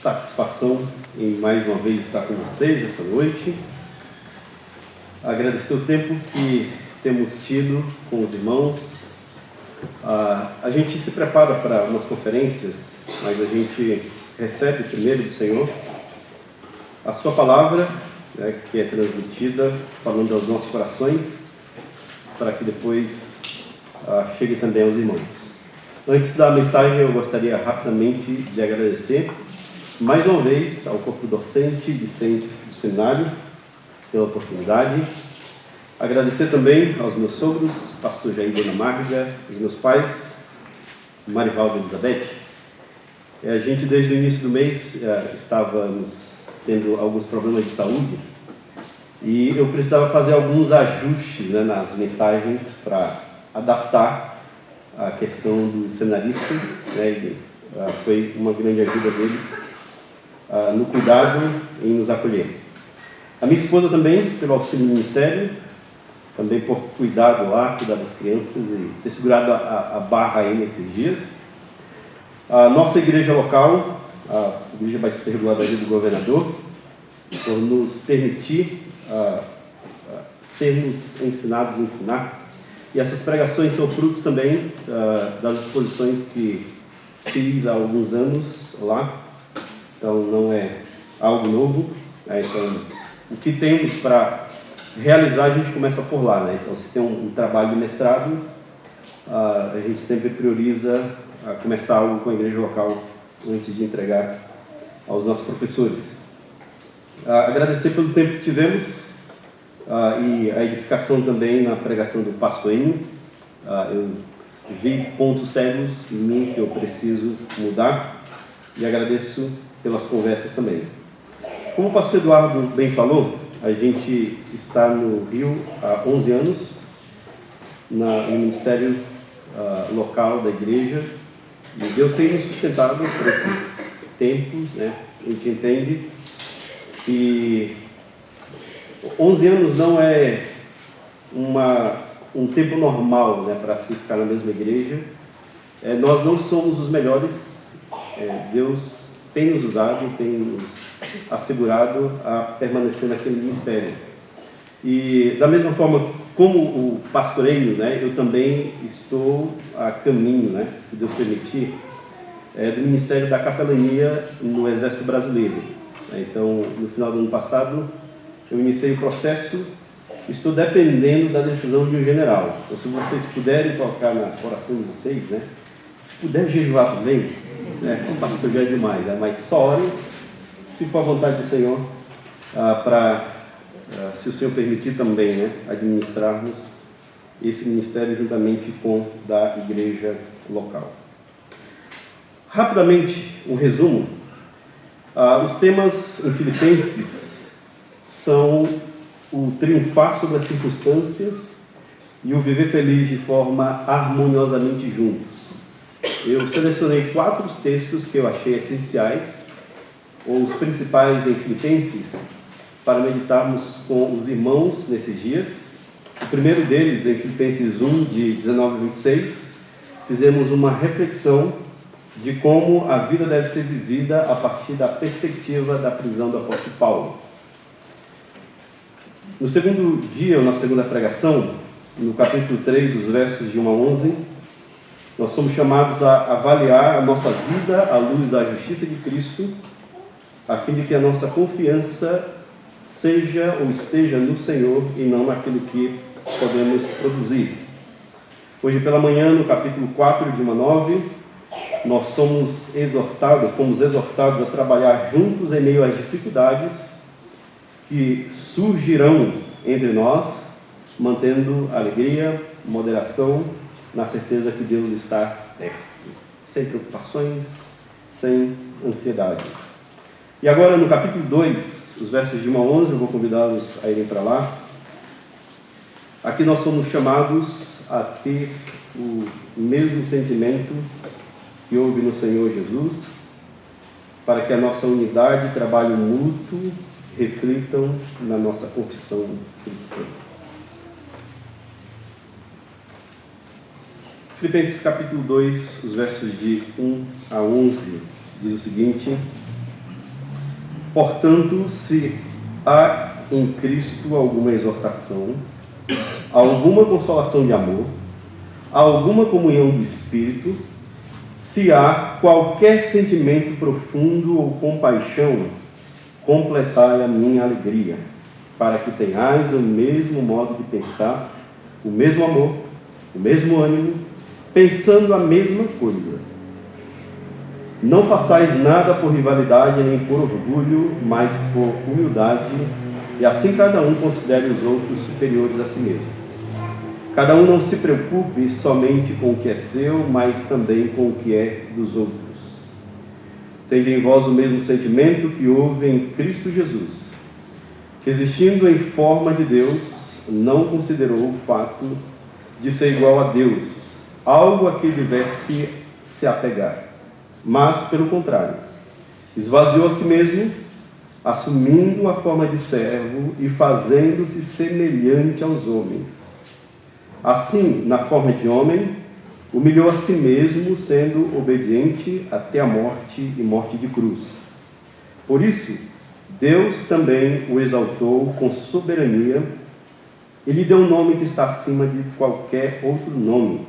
satisfação em mais uma vez estar com vocês essa noite. Agradecer o tempo que temos tido com os irmãos. A gente se prepara para umas conferências, mas a gente recebe primeiro do Senhor a sua palavra, né, que é transmitida, falando aos nossos corações, para que depois chegue também aos irmãos. Antes da mensagem, eu gostaria rapidamente de agradecer mais uma vez ao corpo docente e discentes do seminário pela oportunidade. Agradecer também aos meus sogros, pastor Jair e dona Marga, os meus pais, Marivaldo e Elizabeth. A gente, desde o início do mês, estávamos tendo alguns problemas de saúde e eu precisava fazer alguns ajustes, né, nas mensagens para adaptar a questão dos seminaristas, né, foi uma grande ajuda deles no cuidado em nos acolher. A minha esposa também, pelo auxílio do ministério, também por cuidado lá, cuidar das crianças e ter segurado a barra aí nesses dias. A nossa igreja local, a Igreja Batista Regular da Ilha do Governador, por nos permitir sermos ensinados a ensinar. E essas pregações são frutos também das exposições que fiz há alguns anos lá. Então não é algo novo. Então, o que temos para realizar, a gente começa por lá, né? Então, se tem um trabalho de mestrado, a gente sempre prioriza começar algo com a igreja local antes de entregar aos nossos professores. Agradecer pelo tempo que tivemos e a edificação também na pregação do pastor Enio. Eu vi pontos cegos em mim que eu preciso mudar e agradeço pelas conversas também. Como o pastor Eduardo bem falou, a gente está no Rio há 11 anos, no ministério local da igreja, e Deus tem nos sustentado por esses tempos, né? A gente entende que 11 anos não é um tempo normal, né, para se ficar na mesma igreja. Nós não somos os melhores, Deus tem nos usado, tem nos assegurado a permanecer naquele ministério. E da mesma forma como o pastoreio, né, eu também estou a caminho, né, se Deus permitir, do Ministério da Capelania no Exército Brasileiro. Então, no final do ano passado, eu iniciei o processo. Estou dependendo da decisão de um general. Então, se vocês puderem colocar na coração de vocês, né, se puder jejuar também, o pastor já é demais, mas só ore, se for a vontade do Senhor, se o Senhor permitir também, né, administrarmos esse ministério juntamente com o da igreja local. Rapidamente, um resumo. Os temas em Filipenses são o triunfar sobre as circunstâncias e o viver feliz de forma harmoniosamente juntos. Eu selecionei 4 textos que eu achei essenciais, ou os principais em Filipenses, para meditarmos com os irmãos nesses dias. O primeiro deles, em Filipenses 1, de 19 a 26, fizemos uma reflexão de como a vida deve ser vivida a partir da perspectiva da prisão do apóstolo Paulo. No segundo dia, ou na segunda pregação, no capítulo 3, dos versos de 1 a 11, nós somos chamados a avaliar a nossa vida à luz da justiça de Cristo, a fim de que a nossa confiança seja ou esteja no Senhor e não naquilo que podemos produzir. Hoje pela manhã, no capítulo 4 de 1 a 9, nós fomos exortados a trabalhar juntos em meio às dificuldades que surgirão entre nós, mantendo alegria, moderação, na certeza que Deus está perto, sem preocupações, sem ansiedade. E agora no capítulo 2, os versos de 1 a 11, eu vou convidá-los a irem para lá. Aqui nós somos chamados a ter o mesmo sentimento que houve no Senhor Jesus, para que a nossa unidade e trabalho mútuo reflitam na nossa confissão cristã. Filipenses capítulo 2, os versos de 1 a 11, diz o seguinte: Portanto, se há em Cristo alguma exortação, alguma consolação de amor, alguma comunhão do Espírito, se há qualquer sentimento profundo ou compaixão, completai a minha alegria, para que tenhais o mesmo modo de pensar, o mesmo amor, o mesmo ânimo, pensando a mesma coisa. Não façais nada por rivalidade nem por orgulho, mas por humildade, e assim cada um considere os outros superiores a si mesmo. Cada um não se preocupe somente com o que é seu, mas também com o que é dos outros. Tende em vós o mesmo sentimento que houve em Cristo Jesus, que existindo em forma de Deus, não considerou o fato de ser igual a Deus, algo a que devesse se apegar, mas, pelo contrário, esvaziou a si mesmo, assumindo a forma de servo e fazendo-se semelhante aos homens. Assim, na forma de homem, humilhou a si mesmo, sendo obediente até a morte e morte de cruz. Por isso, Deus também o exaltou com soberania e lhe deu um nome que está acima de qualquer outro nome,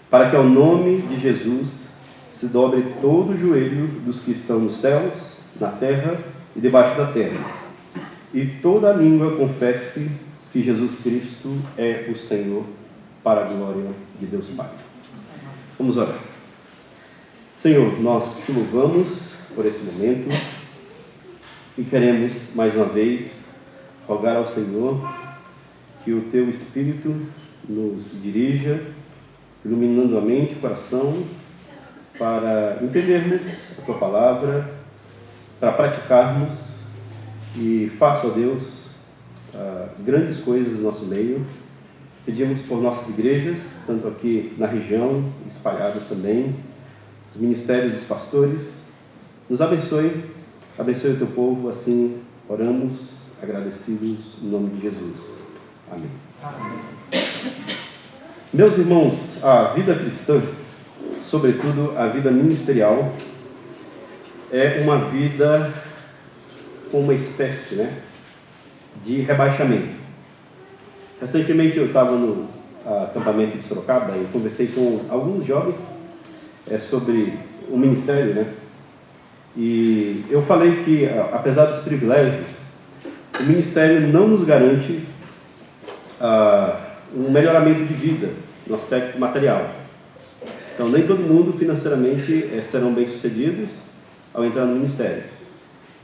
para que ao nome de Jesus se dobre todo o joelho dos que estão nos céus, na terra e debaixo da terra, e toda a língua confesse que Jesus Cristo é o Senhor, para a glória de Deus Pai. Vamos orar. Senhor, nós te louvamos por esse momento e queremos, mais uma vez, rogar ao Senhor que o Teu Espírito nos dirija, iluminando a mente e o coração, para entendermos a Tua Palavra, para praticarmos, e faça, ó Deus, grandes coisas no nosso meio. Pedimos por nossas igrejas, tanto aqui na região, espalhadas também, os ministérios dos pastores. Nos abençoe, abençoe o Teu povo, assim oramos, agradecidos, em nome de Jesus. Amém. Amém. Meus irmãos, a vida cristã, sobretudo a vida ministerial, é uma vida com uma espécie, de rebaixamento. Recentemente eu estava no acampamento de Sorocaba e conversei com alguns jovens sobre o ministério, E eu falei que, apesar dos privilégios, o ministério não nos garante um melhoramento de vida no aspecto material. Então, nem todo mundo financeiramente serão bem-sucedidos ao entrar no ministério.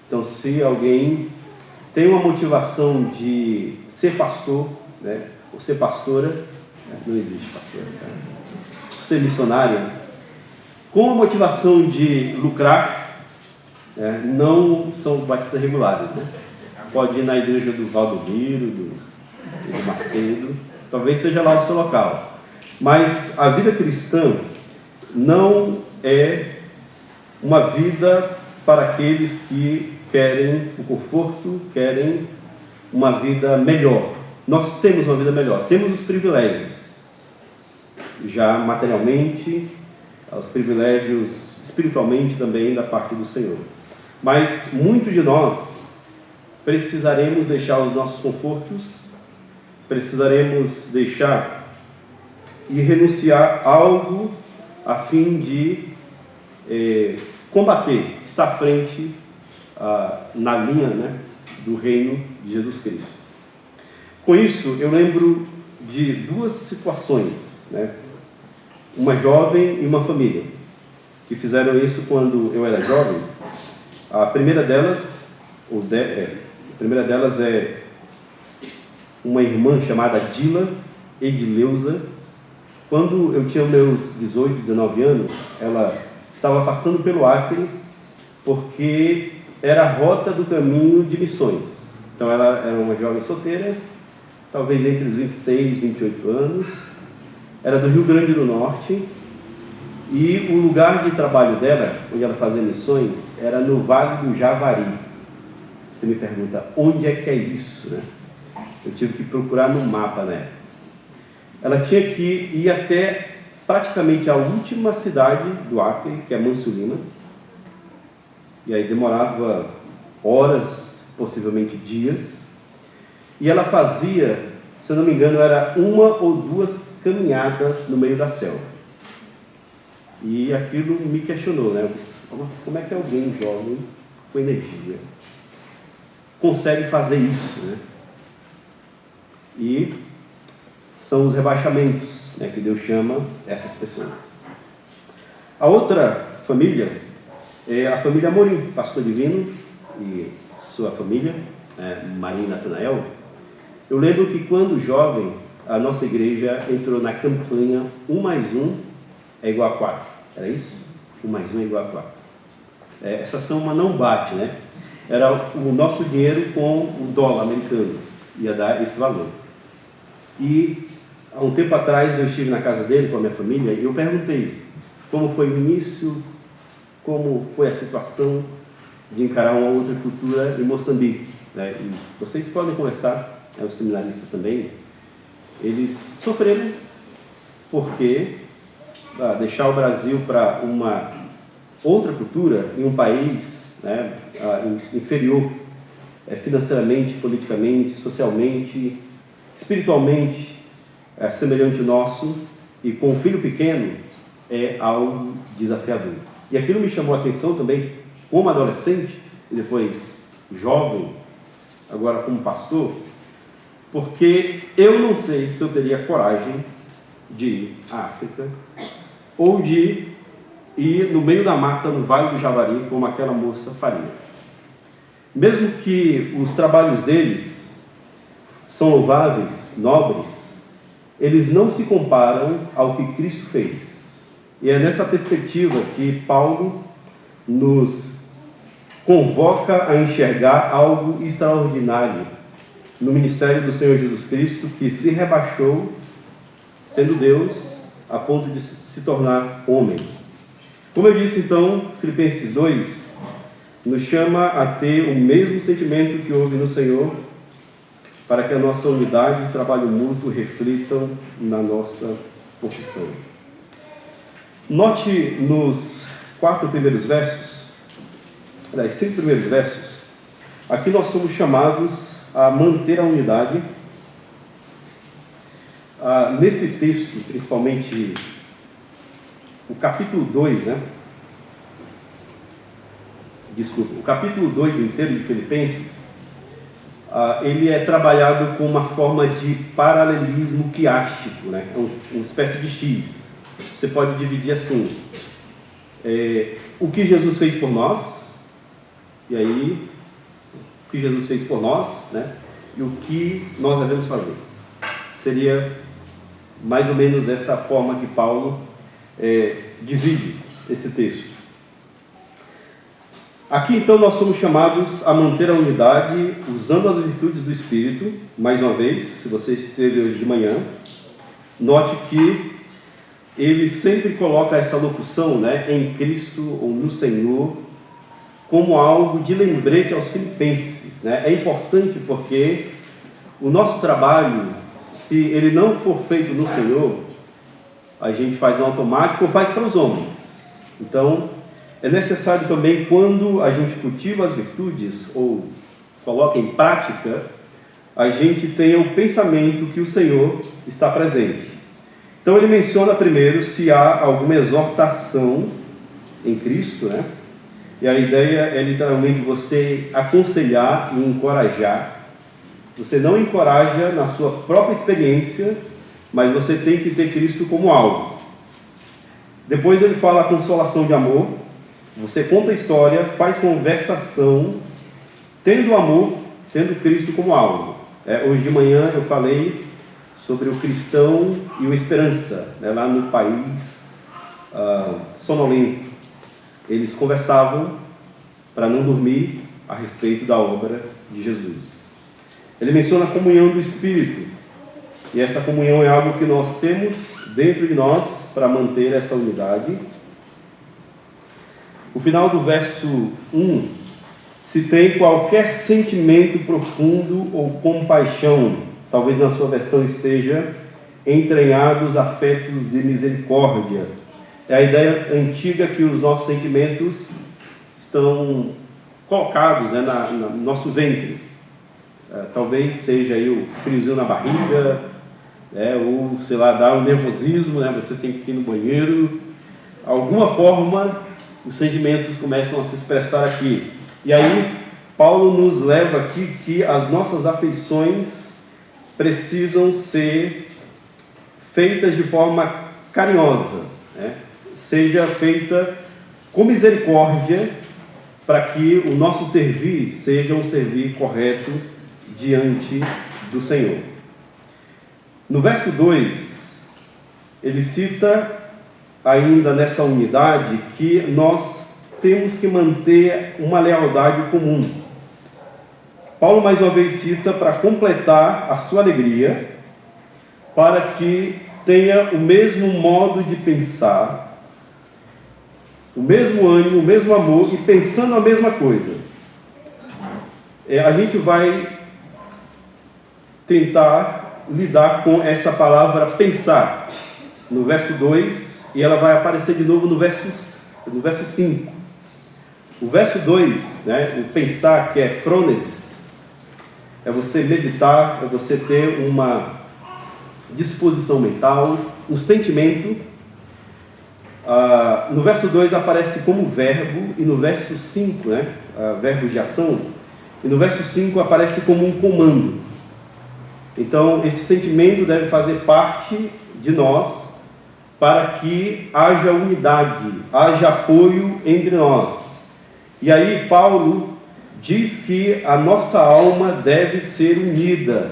Então, se alguém tem uma motivação de ser pastor, ou ser pastora, não existe pastora, ser missionária, com a motivação de lucrar, não são os batistas regulares, Pode ir na igreja do Valdomiro, do Macedo, talvez seja lá o seu local. Mas a vida cristã não é uma vida para aqueles que querem o conforto, querem uma vida melhor. Nós temos uma vida melhor, temos os privilégios, já materialmente, os privilégios espiritualmente também da parte do Senhor. Mas muitos de nós precisaremos deixar os nossos confortos, precisaremos deixar e renunciar algo a fim de combater, estar à frente na linha do reino de Jesus Cristo. Com isso, eu lembro de duas situações, uma jovem e uma família, que fizeram isso quando eu era jovem. A primeira delas é uma irmã chamada Dila Edileuza. Quando eu tinha meus 18, 19 anos, ela estava passando pelo Acre, porque era a rota do caminho de missões. Então ela era uma jovem solteira, talvez entre os 26 e 28 anos, era do Rio Grande do Norte, e o lugar de trabalho dela, onde ela fazia missões, era no Vale do Javari. Você me pergunta, onde é que é isso, Eu tive que procurar no mapa, Ela tinha que ir até praticamente a última cidade do Acre, que é Mansulina, e aí demorava horas, possivelmente dias, e ela fazia, se eu não me engano, era 1 ou 2 caminhadas no meio da selva. E aquilo me questionou, né? Eu disse, como é que alguém jovem, com energia, consegue fazer isso, né? E são os rebaixamentos, né, que Deus chama essas pessoas. A outra família é a família Amorim, pastor Divino e sua família, Maria e Natanael. Eu lembro que quando jovem, a nossa igreja entrou na campanha 1 mais 1 é igual a 4. Era isso? 1 mais 1 é igual a 4. Essa soma não bate, né? Era o nosso dinheiro com o dólar americano. Ia dar esse valor. E há um tempo atrás eu estive na casa dele com a minha família e eu perguntei como foi o início, como foi a situação de encarar uma outra cultura em Moçambique, né? E vocês podem conversar, os seminaristas também, eles sofreram porque deixar o Brasil para uma outra cultura em um país, né, inferior financeiramente, politicamente, socialmente, espiritualmente, semelhante ao nosso, e com um filho pequeno, é algo desafiador. E aquilo me chamou a atenção também, como adolescente, e depois jovem, agora como pastor, porque eu não sei se eu teria coragem de ir à África, ou de ir no meio da mata, no Vale do Javari, como aquela moça faria. Mesmo que os trabalhos deles são louváveis, nobres, eles não se comparam ao que Cristo fez. E é nessa perspectiva que Paulo nos convoca a enxergar algo extraordinário no ministério do Senhor Jesus Cristo, que se rebaixou, sendo Deus, a ponto de se tornar homem. Como eu disse, então, Filipenses 2 nos chama a ter o mesmo sentimento que houve no Senhor, para que a nossa unidade e trabalho mútuo reflitam na nossa confissão. Note nos 4 primeiros versos, 5 primeiros versos, aqui nós somos chamados a manter a unidade. Nesse texto, principalmente o capítulo 2, o capítulo 2 inteiro de Filipenses, ele é trabalhado com uma forma de paralelismo quiástico, uma espécie de X. Você pode dividir assim, o que Jesus fez por nós, e aí, o que Jesus fez por nós, e o que nós devemos fazer. Seria mais ou menos essa forma que Paulo divide esse texto. Aqui então nós somos chamados a manter a unidade usando as virtudes do Espírito. Mais uma vez, se você esteve hoje de manhã, note que ele sempre coloca essa locução, em Cristo ou no Senhor, como algo de lembrete aos filipenses. É importante porque o nosso trabalho, se ele não for feito no Senhor, a gente faz no automático ou faz para os homens. Então, é necessário também, quando a gente cultiva as virtudes ou coloca em prática, a gente tenha o pensamento que o Senhor está presente. Então ele menciona primeiro se há alguma exortação em Cristo, e a ideia é literalmente você aconselhar e encorajar. Você não encoraja na sua própria experiência, mas você tem que ter Cristo como algo. Depois ele fala a consolação de amor. Você conta a história, faz conversação, tendo amor, tendo Cristo como algo. Hoje de manhã eu falei sobre o cristão e o esperança, lá no país sonolento. Eles conversavam para não dormir a respeito da obra de Jesus. Ele menciona a comunhão do Espírito, e essa comunhão é algo que nós temos dentro de nós para manter essa unidade. O final do verso 1, se tem qualquer sentimento profundo ou compaixão, talvez na sua versão esteja entranhados afetos de misericórdia. É a ideia antiga que os nossos sentimentos estão colocados, né, no nosso ventre. Talvez seja aí o friozinho na barriga, ou, sei lá, dá um nervosismo, né, você tem que ir no banheiro. Alguma forma, os sentimentos começam a se expressar aqui. E aí, Paulo nos leva aqui que as nossas afeições precisam ser feitas de forma carinhosa, né? Seja feita com misericórdia, para que o nosso servir seja um servir correto diante do Senhor. No verso 2, ele cita ainda nessa unidade que nós temos que manter uma lealdade comum. Paulo mais uma vez cita para completar a sua alegria, para que tenha o mesmo modo de pensar, o mesmo ânimo, o mesmo amor e pensando a mesma coisa. A gente vai tentar lidar com essa palavra pensar no verso 2 e ela vai aparecer de novo no verso 5. O verso 2, né, o pensar, que é frônesis, é você meditar, é você ter uma disposição mental, um sentimento. No verso 2 aparece como verbo, e no verso 5, né, verbo de ação, e no verso 5 aparece como um comando. Então, esse sentimento deve fazer parte de nós, para que haja unidade, haja apoio entre nós. E aí Paulo diz que a nossa alma deve ser unida.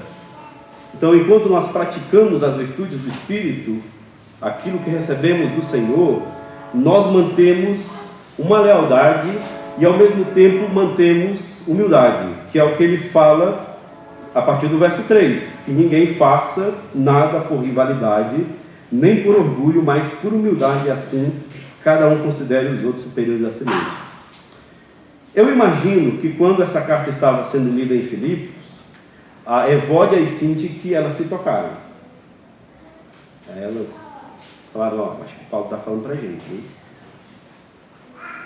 Então, enquanto nós praticamos as virtudes do Espírito, aquilo que recebemos do Senhor, nós mantemos uma lealdade e ao mesmo tempo mantemos humildade, que é o que ele fala a partir do verso 3, que ninguém faça nada por rivalidade, nem por orgulho, mas por humildade, assim cada um considere os outros superiores a si mesmo. Eu imagino que quando essa carta estava sendo lida em Filipos, a Evódia e Sinti, que elas se tocaram. Elas falaram, acho que Paulo está falando para a gente, hein?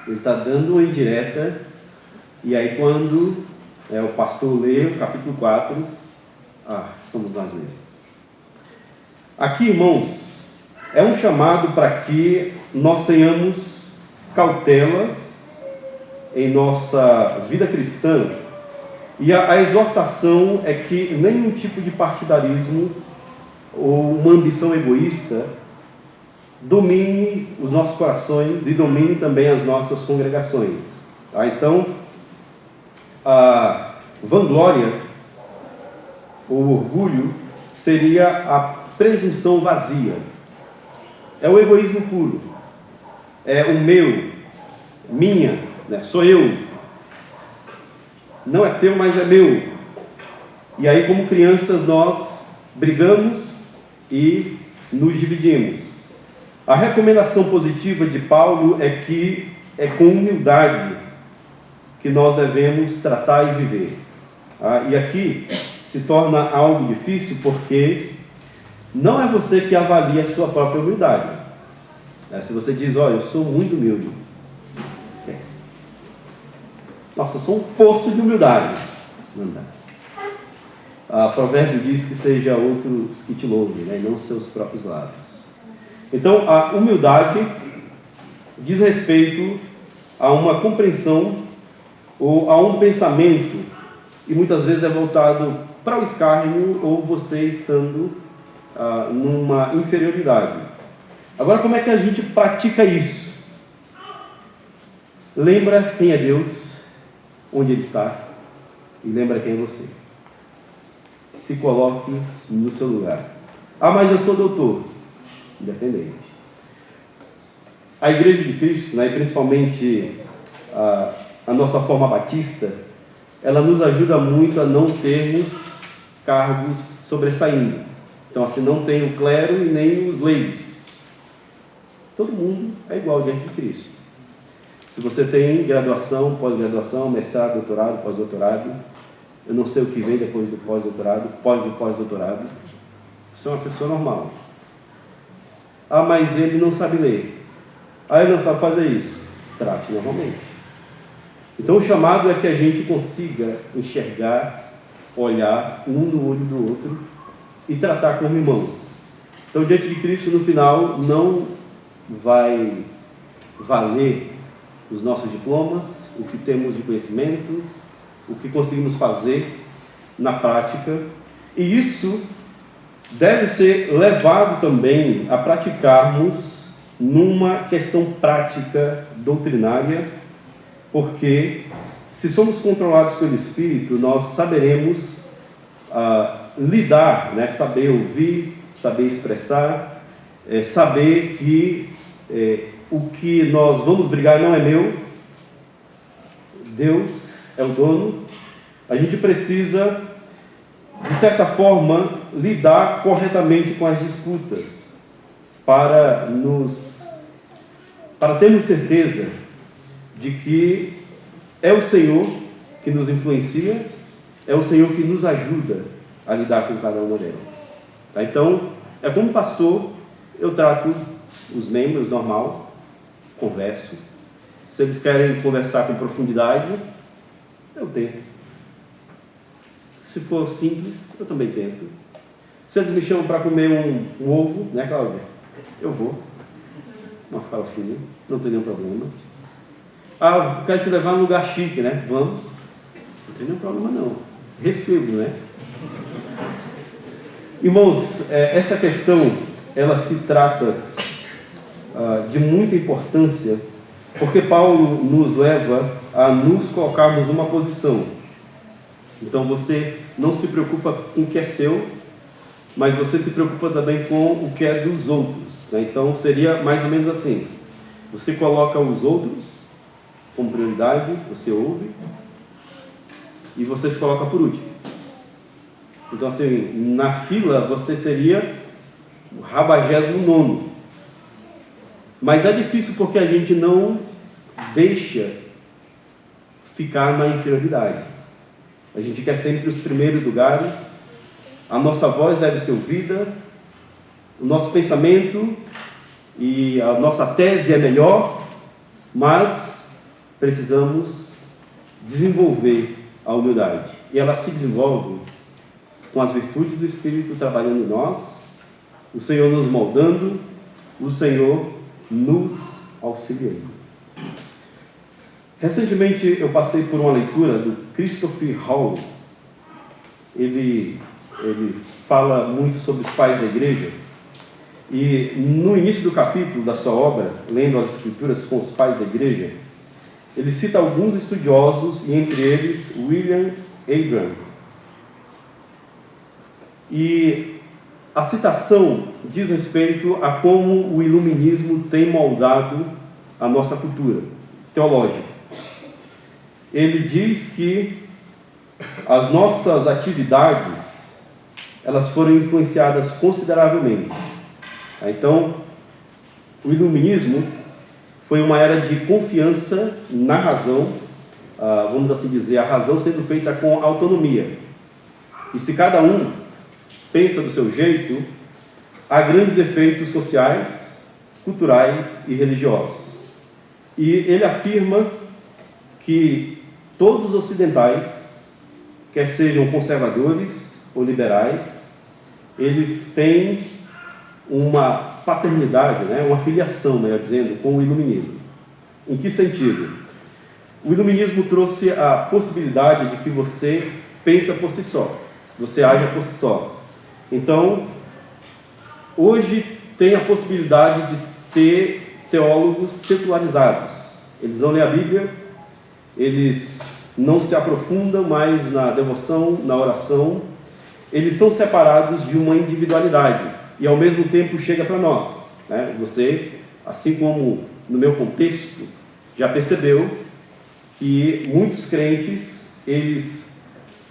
Ele está dando uma indireta, e aí quando o pastor lê o capítulo 4, somos nós mesmos. Aqui, irmãos, é um chamado para que nós tenhamos cautela em nossa vida cristã, e a exortação é que nenhum tipo de partidarismo ou uma ambição egoísta domine os nossos corações e domine também as nossas congregações. Então, a vanglória ou orgulho seria a presunção vazia, é o egoísmo puro, é o meu, minha, né? Sou eu, não é teu, mas é meu. E aí, como crianças, nós brigamos e nos dividimos. A recomendação positiva de Paulo é que é com humildade que nós devemos tratar e viver. E aqui se torna algo difícil porque não é você que avalia a sua própria humildade. Se você diz, eu sou muito humilde, esquece. Nossa, eu sou um poço de humildade. Não dá. Provérbio diz que seja outros que te louvem, né, e não seus próprios lábios. Então, a humildade diz respeito a uma compreensão ou a um pensamento, e muitas vezes é voltado para o escárnio ou você estando numa inferioridade. Agora, como é que a gente pratica isso? Lembra quem é Deus, onde Ele está, e lembra quem é você. Se coloque no seu lugar. Mas eu sou doutor. Independente. A Igreja de Cristo, né, e principalmente a nossa forma batista, ela nos ajuda muito a não termos cargos sobressaindo. Então, assim, não tem o clero e nem os leigos. Todo mundo é igual diante de Cristo. Se você tem graduação, pós-graduação, mestrado, doutorado, pós-doutorado, eu não sei o que vem depois do pós-doutorado, pós-doutorado, você é uma pessoa normal. Mas ele não sabe ler. Ele não sabe fazer isso. Trate normalmente. Então o chamado é que a gente consiga enxergar, olhar um no olho do outro e tratar como irmãos. Então, diante de Cristo, no final, não vai valer os nossos diplomas, o que temos de conhecimento, o que conseguimos fazer na prática, e isso deve ser levado também a praticarmos numa questão prática, doutrinária, porque se somos controlados pelo Espírito, nós saberemos lidar, né? Saber ouvir, saber expressar, saber que o que nós vamos brigar não é meu, Deus é o dono. A gente precisa, de certa forma, lidar corretamente com as disputas para termos certeza de que é o Senhor que nos influencia, é o Senhor que nos ajuda a lidar com cada uma delas. Tá? Então, como pastor, eu trato os membros normal, converso. Se eles querem conversar com profundidade, eu tento. Se for simples, eu também tento. Se eles me chamam para comer um ovo, né, Cláudia? Eu vou. Uma farofinha, não tem nenhum problema. Quero te levar num lugar chique, né? Vamos. Não tem nenhum problema, não. Recebo, né? Irmãos, essa questão, ela se trata de muita importância, porque Paulo nos leva a nos colocarmos numa posição. Então você não se preocupa com o que é seu, mas você se preocupa também com o que é dos outros, né? Então seria mais ou menos assim: você coloca os outros como prioridade, você ouve, e você se coloca por último. Então assim, na fila você seria o 49º. Mas é difícil porque a gente não deixa ficar na inferioridade. A gente quer sempre os primeiros lugares, a nossa voz deve ser ouvida, o nosso pensamento e a nossa tese é melhor, mas precisamos desenvolver a humildade. E ela se desenvolve com as virtudes do Espírito trabalhando em nós, o Senhor nos moldando, o Senhor nos auxiliando. Recentemente eu passei por uma leitura do Christopher Hall. Ele fala muito sobre os pais da igreja, e no início do capítulo da sua obra, lendo as escrituras com os pais da igreja, ele cita alguns estudiosos, e entre eles William Abraham. E a citação diz respeito a como o iluminismo tem moldado a nossa cultura teológica. Ele diz que as nossas atividades, elas foram influenciadas consideravelmente. Então, o iluminismo foi uma era de confiança na razão, vamos assim dizer, a razão sendo feita com autonomia. E se cada um pensa do seu jeito, há grandes efeitos sociais, culturais e religiosos. E ele afirma que todos os ocidentais, quer sejam conservadores ou liberais, eles têm uma paternidade, né, uma filiação, melhor dizendo, com o iluminismo. Em que sentido? O iluminismo trouxe a possibilidade de que você pensa por si só, você age por si só. Então, hoje tem a possibilidade de ter teólogos secularizados. Eles não lêem a Bíblia, eles não se aprofundam mais na devoção, na oração, eles são separados de uma individualidade e ao mesmo tempo chega para nós, né? Você, assim como no meu contexto, já percebeu que muitos crentes, eles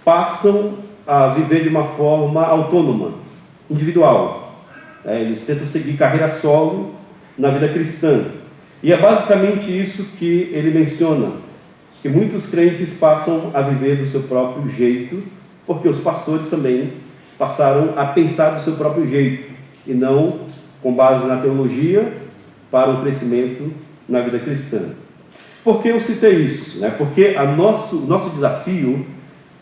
passam a viver de uma forma autônoma, individual. Eles tentam seguir carreira solo na vida cristã. E é basicamente isso que ele menciona, que muitos crentes passam a viver do seu próprio jeito, porque os pastores também passaram a pensar do seu próprio jeito, e não com base na teologia, para o crescimento na vida cristã. Por que eu citei isso? Porque o nosso desafio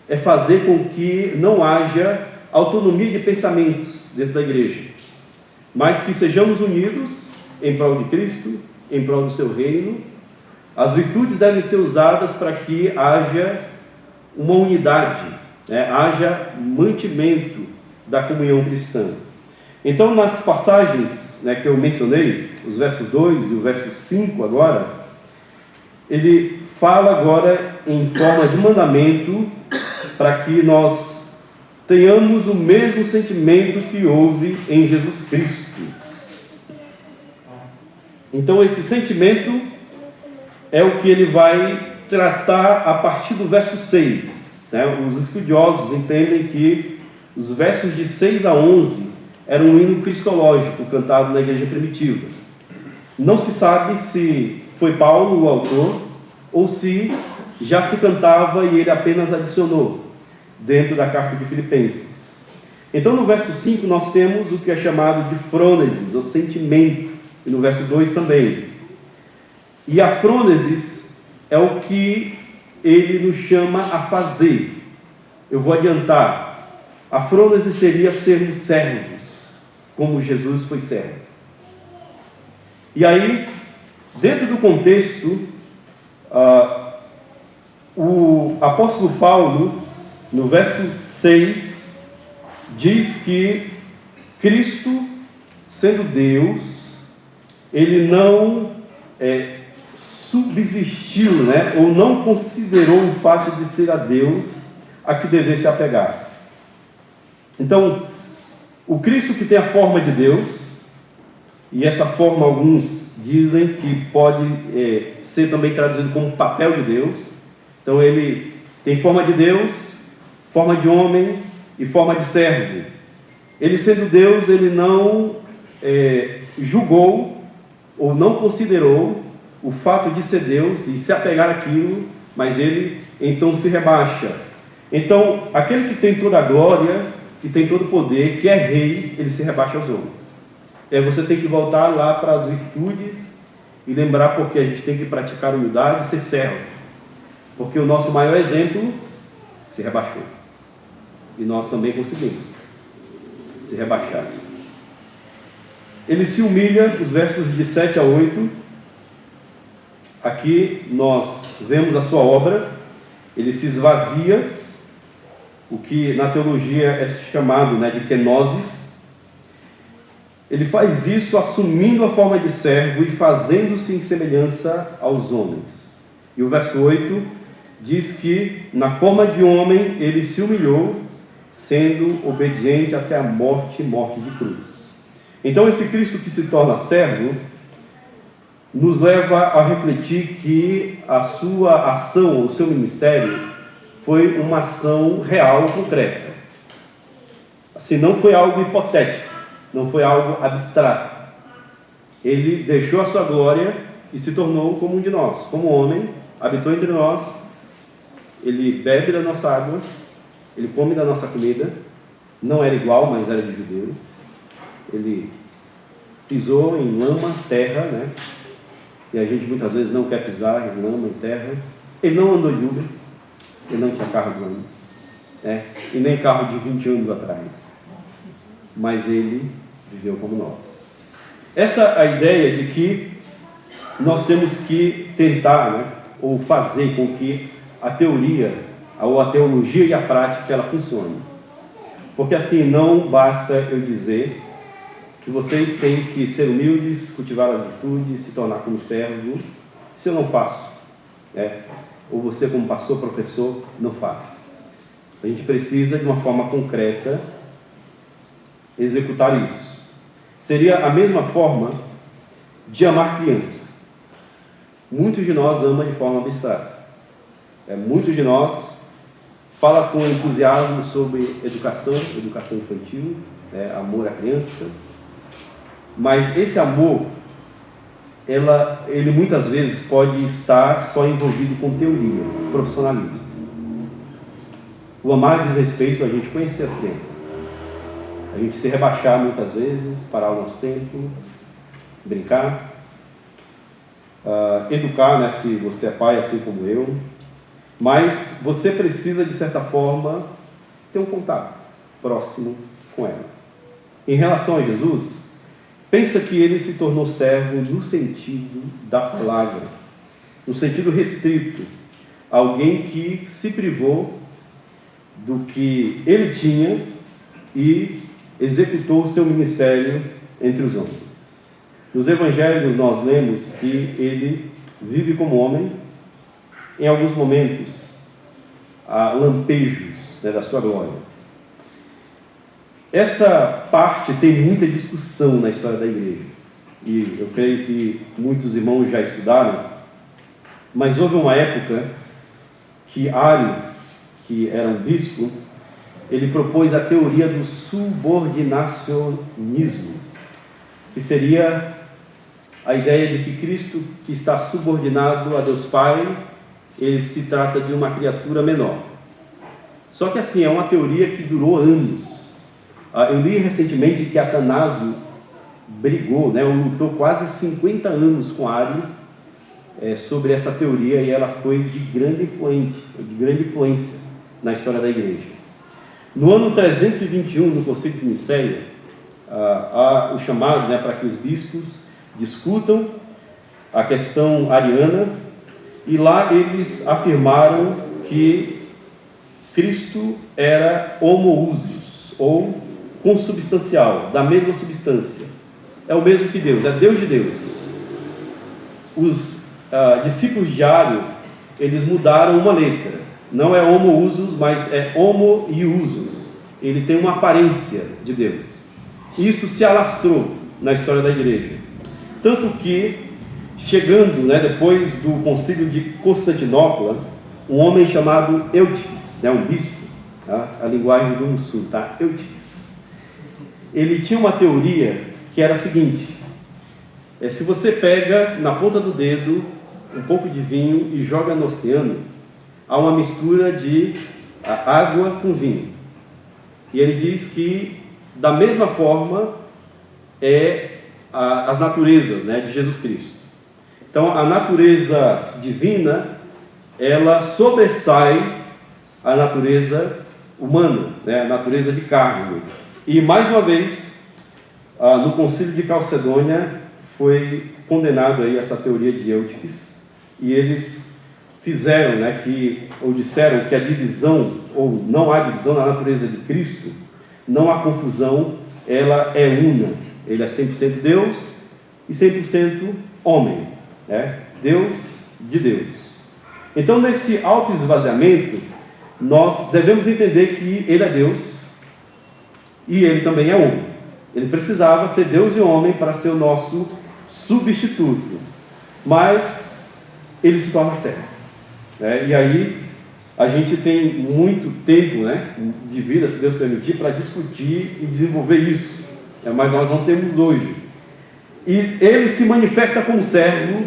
é fazer com que não haja autonomia de pensamentos dentro da igreja, mas que sejamos unidos em prol de Cristo, em prol do seu reino. As virtudes devem ser usadas para que haja uma unidade, haja mantimento da comunhão cristã. Então, nas passagens que eu mencionei, os versos 2 e o verso 5 agora, ele fala agora em forma de mandamento para que nós tenhamos o mesmo sentimento que houve em Jesus Cristo. Então esse sentimento é o que ele vai tratar a partir do verso 6. Os estudiosos entendem que os versos de 6 a 11 eram um hino cristológico cantado na igreja primitiva. Não se sabe se foi Paulo o autor ou se já se cantava e ele apenas adicionou dentro da carta de Filipenses. Então no verso 5 nós temos o que é chamado de frônesis, o sentimento, e no verso 2 também. E a frônesis é o que ele nos chama a fazer. Eu vou adiantar. A frônesis seria sermos servos, como Jesus foi servo. E aí, dentro do contexto, o apóstolo Paulo, no verso 6, diz que Cristo, sendo Deus, ele não subsistiu, ou não considerou o fato de ser a Deus a que devesse apegar-se. Então, o Cristo que tem a forma de Deus, e essa forma alguns dizem que pode ser também traduzido como papel de Deus. Então ele tem forma de Deus, forma de homem e forma de servo. Ele sendo Deus, ele não julgou ou não considerou o fato de ser Deus e se apegar àquilo, mas ele então se rebaixa. Então aquele que tem toda a glória, que tem todo o poder, que é rei, ele se rebaixa aos homens. Você tem que voltar lá para as virtudes e lembrar porque a gente tem que praticar humildade e ser servo. Porque o nosso maior exemplo se rebaixou. E nós também conseguimos se rebaixar. Ele se humilha, os versos de 7 a 8. Aqui nós vemos a sua obra. Ele se esvazia, o que na teologia é chamado de kenosis. Ele faz isso assumindo a forma de servo e fazendo-se em semelhança aos homens. E o verso 8 diz que na forma de homem ele se humilhou, sendo obediente até a morte de cruz. Então esse Cristo que se torna servo nos leva a refletir que a sua ação, o seu ministério, foi uma ação real, concreta. Assim, não foi algo hipotético, não foi algo abstrato. Ele deixou a sua glória e se tornou como um de nós, como homem, habitou entre nós. Ele bebe da nossa água, ele come da nossa comida, não era igual, mas era de judeu. Ele pisou em lama, terra, e a gente muitas vezes não quer pisar em lama, em terra. Ele não andou de Uber, ele não tinha carro do ano, e nem carro de 20 anos atrás, mas ele viveu como nós. Essa é a ideia de que nós temos que tentar, ou fazer com que a teoria, ou a teologia e a prática, ela funcione. Porque assim, não basta eu dizer que vocês têm que ser humildes, cultivar as virtudes, se tornar como servo. Isso eu não faço, ou você como pastor, professor, não faz. A gente precisa de uma forma concreta executar isso. Seria a mesma forma de amar criança. Muitos de nós amam de forma abstrata. Muitos de nós falam com entusiasmo sobre educação infantil, amor à criança. Mas esse amor, ele muitas vezes pode estar só envolvido com teoria, profissionalismo. O amar diz respeito a gente conhecer as crianças. A gente se rebaixar muitas vezes, parar o nosso tempo, brincar. educar, né, se você é pai, assim como eu, mas você precisa, de certa forma, ter um contato próximo com ela. Em relação a Jesus, pensa que ele se tornou servo no sentido da palavra, no sentido restrito, alguém que se privou do que ele tinha e executou o seu ministério entre os homens. Nos evangelhos nós lemos que ele vive como homem, em alguns momentos, há lampejos, né, da sua glória. Essa parte tem muita discussão na história da igreja, e eu creio que muitos irmãos já estudaram, mas houve uma época que Ario, que era um bispo, ele propôs a teoria do subordinacionismo, que seria a ideia de que Cristo, que está subordinado a Deus Pai, ele se trata de uma criatura menor. Só que assim, é uma teoria que durou anos. Eu li recentemente que Atanásio brigou, né, lutou quase 50 anos com Ario sobre essa teoria, e ela foi de grande influência na história da igreja. No ano 321, no Concílio de Nicéia, há o chamado, né, para que os bispos discutam a questão ariana, e lá eles afirmaram que Cristo era homoousios, ou consubstancial, da mesma substância. É o mesmo que Deus, é Deus de Deus. Os discípulos de Ario, eles mudaram uma letra. Não é homoousios, mas é homoiousios. Ele tem uma aparência de Deus. Isso se alastrou na história da igreja. Tanto que, chegando, né, depois do concílio de Constantinopla, um homem chamado Eutiques, né, um bispo, tá? A linguagem do Sul, tá? Eutiques. Ele tinha uma teoria que era a seguinte: se você pega na ponta do dedo um pouco de vinho e joga no oceano, há uma mistura de água com vinho. E ele diz que, da mesma forma, as naturezas, né, de Jesus Cristo. Então, a natureza divina, ela sobressai a natureza humana, né, a natureza de carne. E, mais uma vez, no Concílio de Calcedônia, foi condenado aí essa teoria de Eutiques, e eles fizeram, né, ou disseram que a divisão, ou não há divisão na natureza de Cristo, não há confusão, ela é una. Ele é 100% Deus e 100% homem, né? Deus de Deus. Então, nesse autoesvaziamento, nós devemos entender que ele é Deus e ele também é homem. Ele precisava ser Deus e homem para ser o nosso substituto, mas ele se torna servo, né? E aí a gente tem muito tempo, né, de vida, se Deus permitir, para discutir e desenvolver isso, mas nós não temos hoje. E ele se manifesta como servo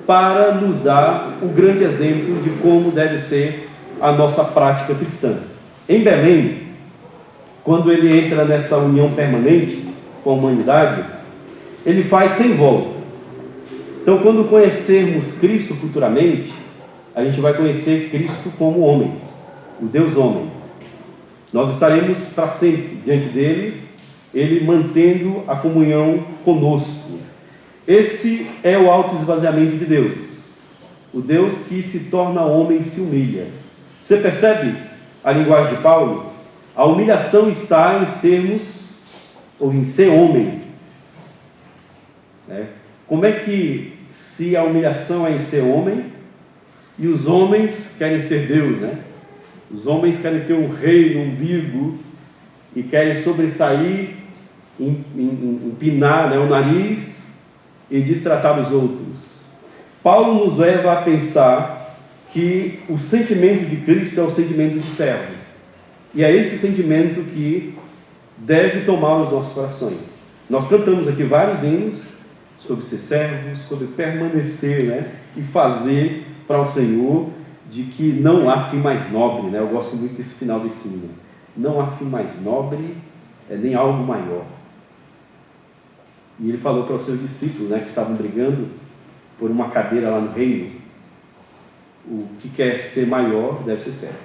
para nos dar o grande exemplo de como deve ser a nossa prática cristã. Em Belém, quando ele entra nessa união permanente com a humanidade, ele faz sem volta. Então, quando conhecermos Cristo futuramente, a gente vai conhecer Cristo como homem, o Deus homem. Nós estaremos para sempre diante dele, ele mantendo a comunhão conosco. Esse é o autoesvaziamento de Deus. O Deus que se torna homem e se humilha. Você percebe a linguagem de Paulo? A humilhação está em sermos, ou em ser homem, né? Como é que, se a humilhação é em ser homem, e os homens querem ser Deus, né? Os homens querem ter um rei no umbigo e querem sobressair, empinar, né, o nariz e destratar os outros. Paulo nos leva a pensar que o sentimento de Cristo é o sentimento de servo. E é esse sentimento que deve tomar os nossos corações. Nós cantamos aqui vários hinos sobre ser servo, sobre permanecer, né, e fazer para o Senhor, de que não há fim mais nobre, né? Eu gosto muito desse final desse hino. Não há fim mais nobre, nem algo maior. E ele falou para os seus discípulos, né, que estavam brigando, por uma cadeira lá no reino, o que quer ser maior deve ser servo.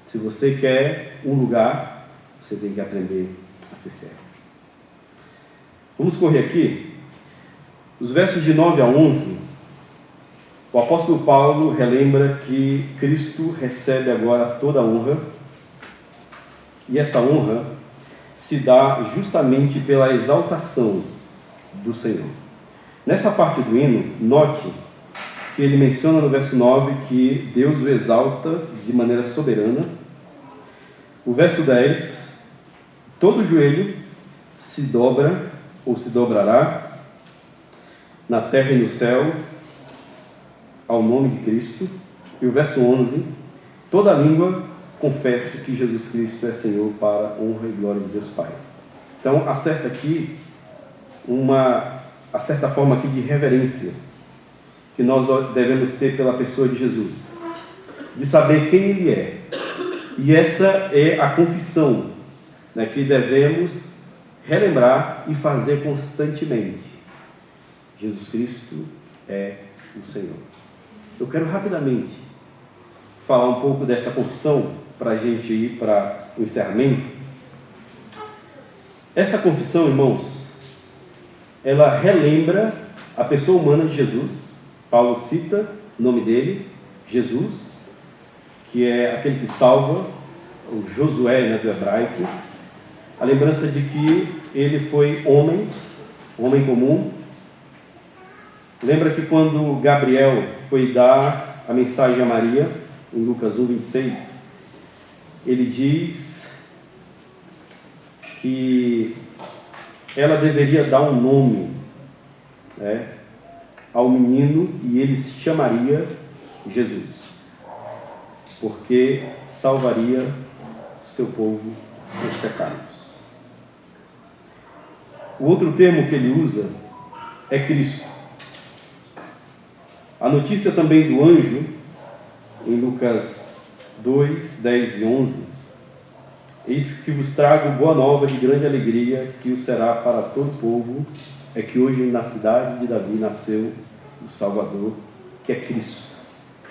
Se você quer um lugar, você tem que aprender a ser servo. Vamos correr aqui. Os versos de 9 a 11, o apóstolo Paulo relembra que Cristo recebe agora toda a honra, e essa honra se dá justamente pela exaltação do Senhor. Nessa parte do hino, note que ele menciona no verso 9 que Deus o exalta de maneira soberana. O verso 10, todo joelho se dobra ou se dobrará na terra e no céu ao nome de Cristo. E o verso 11, toda língua confesse que Jesus Cristo é Senhor, para a honra e glória de Deus Pai. Então, há certa forma aqui de reverência que nós devemos ter pela pessoa de Jesus, de saber quem Ele é. E essa é a confissão, né, que devemos relembrar e fazer constantemente. Jesus Cristo é o Senhor. Eu quero rapidamente falar um pouco dessa confissão para a gente ir para o encerramento. Essa confissão, irmãos, ela relembra a pessoa humana de Jesus. Paulo cita o nome dele, Jesus, que é aquele que salva, o Josué, né, do hebraico. A lembrança de que ele foi homem comum. Lembra que quando Gabriel foi dar a mensagem a Maria, em Lucas 1:26, ele diz que ela deveria dar um nome, né, ao menino, e ele se chamaria Jesus, porque salvaria o seu povo dos seus pecados. O outro termo que ele usa é Cristo. A notícia também do anjo, em Lucas 2, 10 e 11, eis que vos trago boa nova de grande alegria, que o será para todo o povo, é que hoje na cidade de Davi nasceu o Salvador, que é Cristo,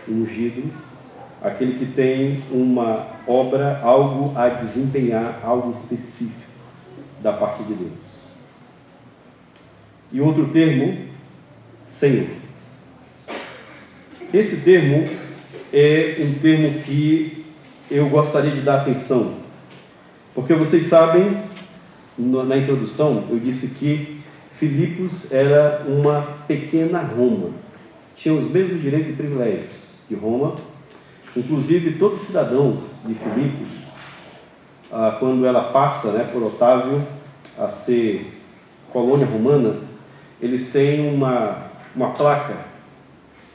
ungido, aquele que tem uma obra, algo a desempenhar, algo específico da parte de Deus. E outro termo, Senhor. Esse termo é um termo que eu gostaria de dar atenção, porque vocês sabem, na introdução, eu disse que Filipos era uma pequena Roma, tinha os mesmos direitos e privilégios de Roma. Inclusive, todos os cidadãos de Filipos, quando ela passa, né, por Otávio a ser colônia romana, eles têm uma placa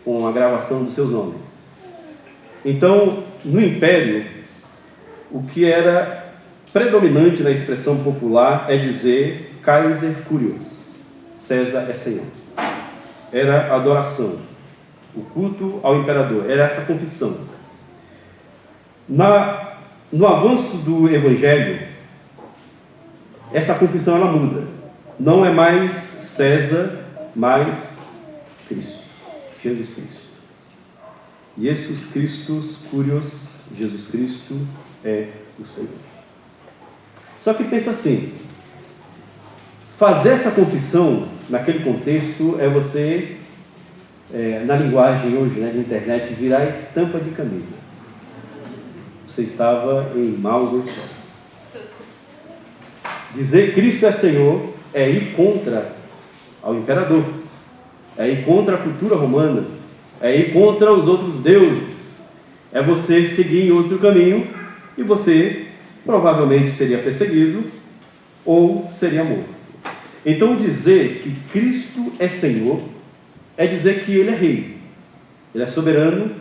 com a gravação dos seus nomes. Então, no Império, o que era predominante na expressão popular é dizer Kaiser Kyrios, César é Senhor. Era adoração, o culto ao imperador, era essa confissão. No avanço do Evangelho, essa confissão ela muda. Não é mais César, mas Cristo, Jesus Cristo. Jesus Christus Kyrios, Jesus Cristo é o Senhor. Só que pensa assim, fazer essa confissão naquele contexto é você, na linguagem hoje, né, de internet, virar estampa de camisa. Você estava em maus lençóis. Dizer Cristo é Senhor é ir contra ao imperador, é ir contra a cultura romana, é ir contra os outros deuses, é você seguir em outro caminho e você provavelmente seria perseguido ou seria morto. Então, dizer que Cristo é Senhor é dizer que Ele é Rei, Ele é soberano,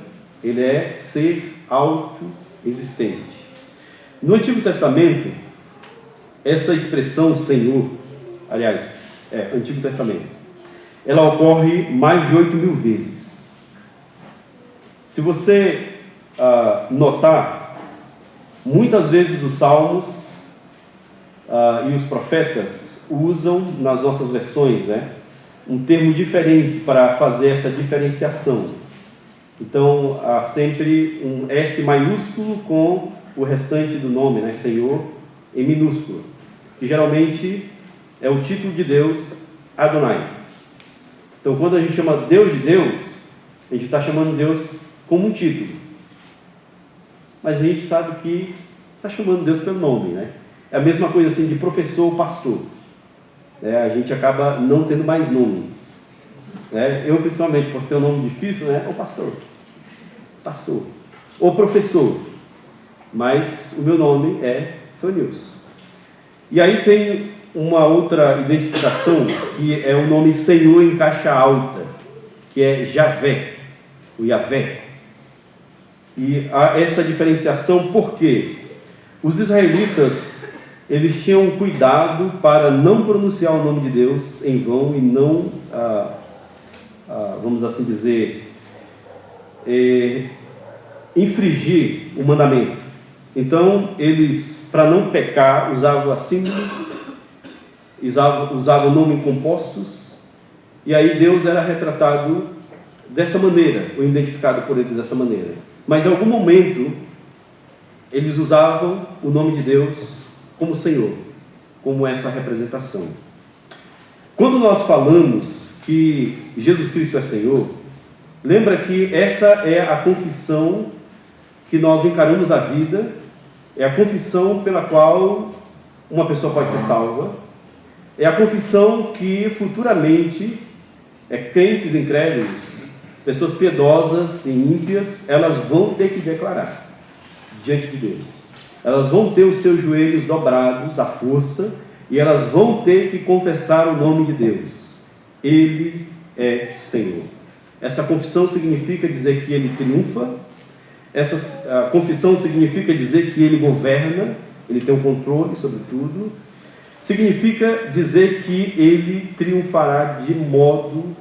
Ele é ser autoexistente. No Antigo Testamento, essa expressão Senhor, Antigo Testamento, ela ocorre mais de 8.000 vezes. Se você notar, muitas vezes os salmos e os profetas usam nas nossas versões, né, um termo diferente para fazer essa diferenciação. Então, há sempre um S maiúsculo com o restante do nome, né? Senhor, em minúsculo, que geralmente é o título de Deus, Adonai. Então, quando a gente chama Deus de Deus, a gente está chamando Deus como um título. Mas a gente sabe que está chamando Deus pelo nome, né? É a mesma coisa assim de professor ou pastor. A gente acaba não tendo mais nome. Eu, principalmente, por ter um nome difícil, o pastor. Pastor. Ou professor. Mas o meu nome é Fanilson. E aí tem uma outra identificação, que é o nome Senhor em caixa alta, que é Javé, o Yavé. E há essa diferenciação porque os israelitas, eles tinham cuidado para não pronunciar o nome de Deus em vão e não, vamos assim dizer, infringir o mandamento. Então, eles, para não pecar, usavam símbolos, usavam nomes compostos, e aí Deus era retratado dessa maneira, ou identificado por eles dessa maneira. Mas em algum momento, eles usavam o nome de Deus como Senhor, como essa representação. Quando nós falamos que Jesus Cristo é Senhor, lembra que essa é a confissão que nós encaramos a vida, é a confissão pela qual uma pessoa pode ser salva, é a confissão que futuramente crentes incrédulos, pessoas piedosas e ímpias, elas vão ter que declarar diante de Deus. Elas vão ter os seus joelhos dobrados à força e elas vão ter que confessar o nome de Deus. Ele é Senhor. Essa confissão significa dizer que Ele triunfa. Essa confissão significa dizer que Ele governa, Ele tem o controle sobre tudo. Significa dizer que Ele triunfará de modo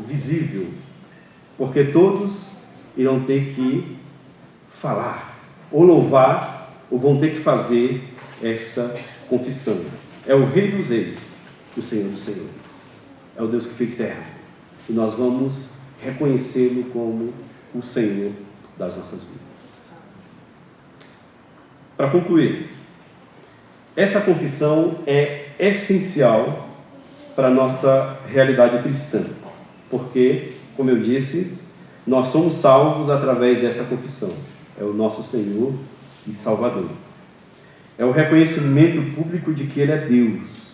visível, porque todos irão ter que falar, ou louvar, ou vão ter que fazer essa confissão. É o Rei dos Reis, o Senhor dos Senhores. É o Deus que fez servo. E nós vamos reconhecê-lo como o Senhor das nossas vidas. Para concluir, essa confissão é essencial para a nossa realidade cristã, porque, como eu disse, nós somos salvos através dessa confissão. É o nosso Senhor e Salvador. É o reconhecimento público de que Ele é Deus.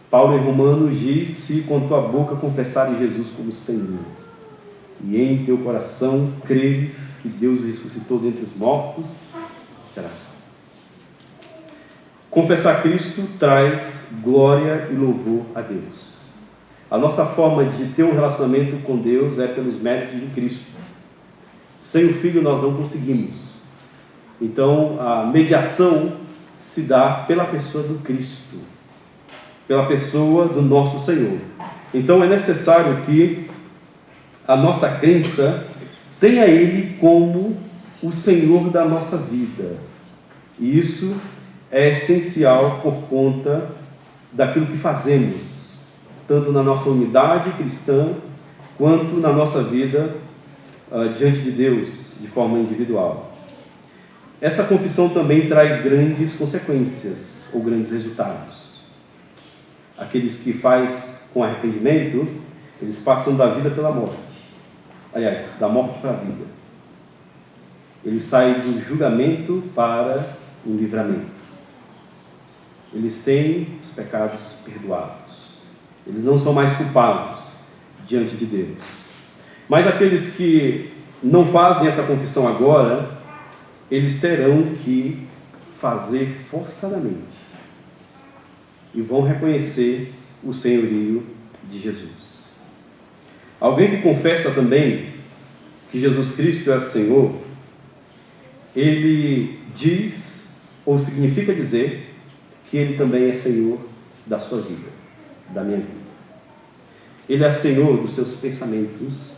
Paulo em Romanos diz: se com tua boca confessares Jesus como Senhor, e em teu coração creres que Deus o ressuscitou dentre os mortos, serás salvo. Confessar Cristo traz glória e louvor a Deus. A nossa forma de ter um relacionamento com Deus é pelos méritos de Cristo. Sem o Filho nós não conseguimos. Então a mediação se dá pela pessoa do Cristo, pela pessoa do nosso Senhor. Então é necessário que a nossa crença tenha Ele como o Senhor da nossa vida. E isso é essencial por conta daquilo que fazemos, tanto na nossa unidade cristã, quanto na nossa vida diante de Deus, de forma individual. Essa confissão também traz grandes consequências, ou grandes resultados. Aqueles que faz com arrependimento, eles passam da vida pela morte. Aliás, da morte para a vida. Eles saem do julgamento para o livramento. Eles têm os pecados perdoados. Eles não são mais culpados diante de Deus. Mas aqueles que não fazem essa confissão agora, eles terão que fazer forçadamente. E vão reconhecer o senhorio de Jesus. Alguém que confessa também que Jesus Cristo é Senhor, ele diz, ou significa dizer, que Ele também é Senhor da sua vida, da minha vida. Ele é Senhor dos seus pensamentos,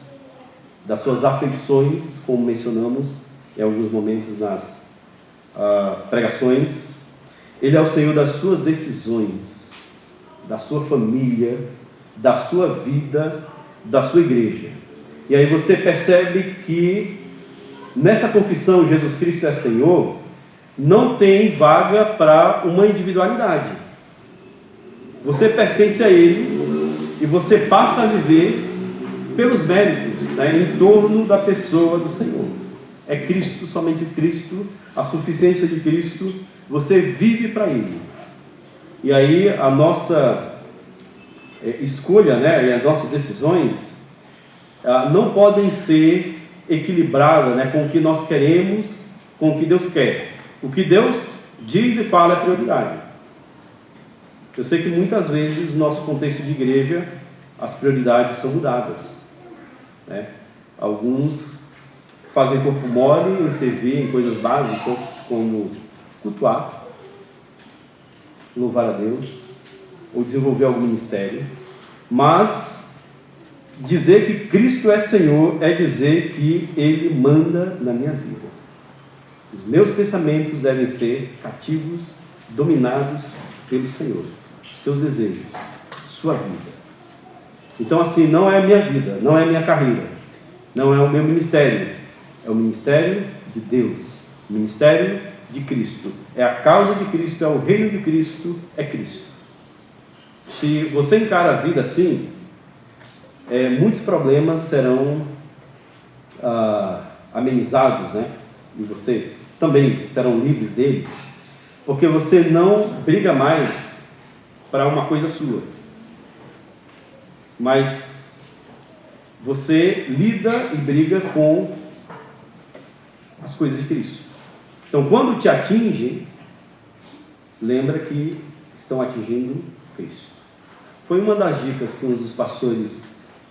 das suas afeições, como mencionamos em alguns momentos nas pregações. Ele é o Senhor das suas decisões, da sua família, da sua vida, da sua igreja. E aí você percebe que nessa confissão Jesus Cristo é Senhor, não tem vaga para uma individualidade. Você pertence a Ele e você passa a viver pelos méritos, né, em torno da pessoa do Senhor. É Cristo, somente Cristo, a suficiência de Cristo, você vive para Ele. E aí a nossa escolha, né, e as nossas decisões não podem ser equilibradas, né, com o que nós queremos, com o que Deus quer. O que Deus diz e fala é prioridade. Eu sei que muitas vezes no nosso contexto de igreja as prioridades são mudadas, né? Alguns fazem corpo mole em servir em coisas básicas como cultuar, louvar a Deus ou desenvolver algum ministério, mas dizer que Cristo é Senhor é dizer que Ele manda na minha vida. Os meus pensamentos devem ser cativos, dominados pelo Senhor, seus desejos, sua vida. Então assim, não é a minha vida, não é a minha carreira, não é o meu ministério, é o ministério de Deus, o ministério de Cristo, é a causa de Cristo, é o reino de Cristo, é Cristo. Se você encara a vida assim, muitos problemas serão amenizados, né? E você também serão livres deles, porque você não briga mais para uma coisa sua, mas você lida e briga com as coisas de Cristo. Então, quando te atingem, lembra que estão atingindo Cristo. Foi uma das dicas que um dos pastores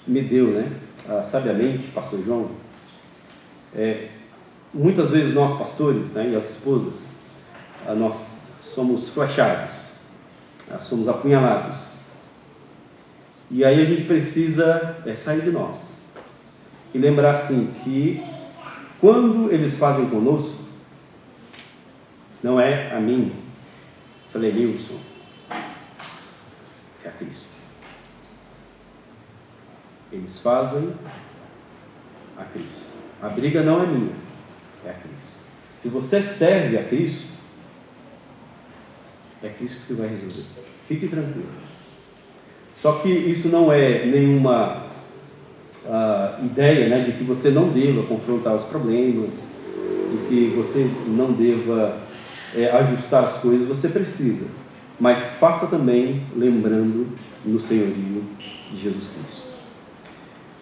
me deu, né? Sabiamente, pastor João. Muitas vezes nós pastores, né, e as esposas, nós somos flechados, somos apunhalados. E aí a gente precisa sair de nós e lembrar assim que quando eles fazem conosco, não é a mim, Flenilson, é a Cristo. Eles fazem a Cristo. A briga não é minha, é a Cristo. Se você serve a Cristo, é Cristo que vai resolver. Fique tranquilo. Só que isso não é nenhuma ideia, né, de que você não deva confrontar os problemas, de que você não deva ajustar as coisas. Você precisa, mas faça também lembrando no senhorio de Jesus Cristo.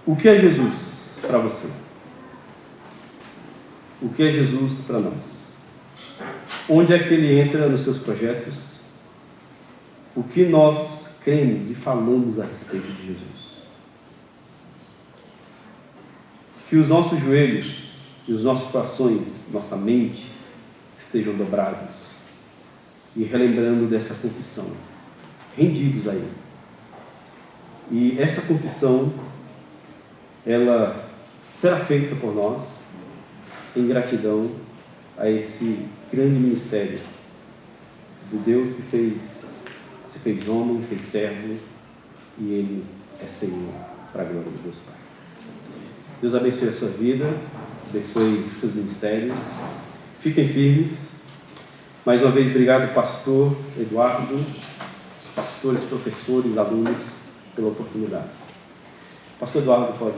O que é Jesus para você? O que é Jesus para nós? Onde é que Ele entra nos seus projetos? O que nós cremos e falamos a respeito de Jesus? Que os nossos joelhos e os nossos corações, nossa mente, estejam dobrados e relembrando dessa confissão, rendidos a Ele. E essa confissão, ela será feita por nós em gratidão a esse grande ministério do Deus que se fez homem, fez servo, e Ele é Senhor para a glória de Deus Pai. Deus abençoe a sua vida, abençoe os seus ministérios, fiquem firmes. Mais uma vez, obrigado, pastor Eduardo, os pastores, professores, alunos, pela oportunidade. Pastor Eduardo pode